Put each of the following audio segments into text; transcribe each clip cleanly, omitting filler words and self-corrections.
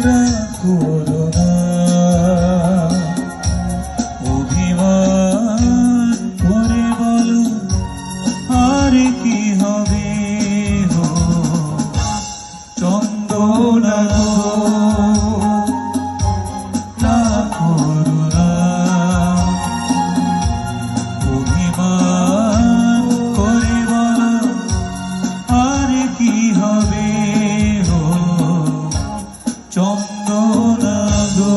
রাগ করো না, অভিমান করে বলো আর কি হবে গো চন্দনা গো, রাগ করো না, অভিমান করে বলো আর কি হবে গো চন্দনা গো।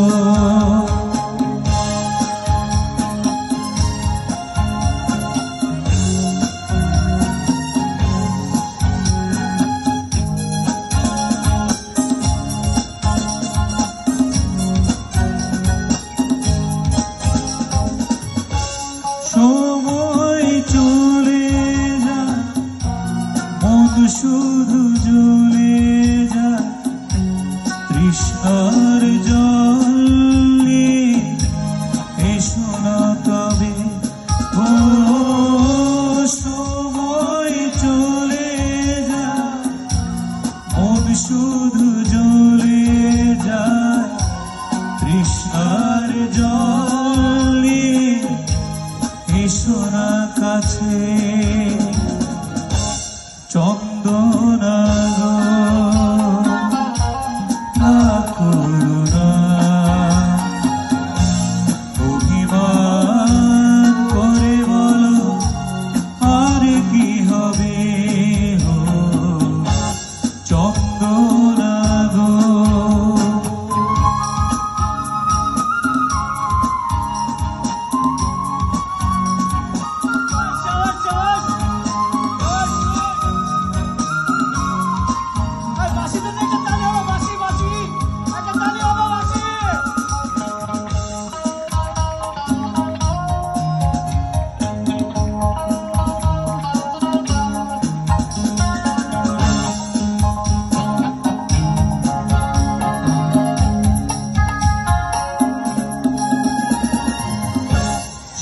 সময় চলে যায়, মন শুধু জ্বলে যায়, তৃষ্ণার জল নিয়ে এসো না তবে। ও সময় চলে যায়, মন শুধু জ্বলে যায়, তৃষ্ণার জল নিয়ে এসো না কাছে চন্দনা গো, রাগ করো না, অভিমান করে বলো আর কি হবে গো চন্দনা গো।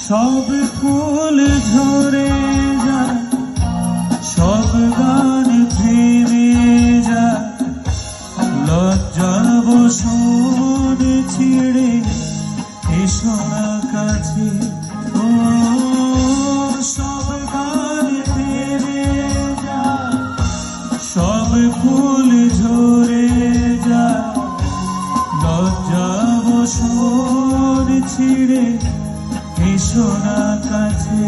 সব ফুল ঝরে যায়, সব গান থেমে যায়, লজ্জার বসন ছিঁড়ে এসো না কাছে। ও সব গান থেমে যায়, সব ফুল ঝরে যায়, লজ্জা বসন ছিঁড়ে এসো না কাছে।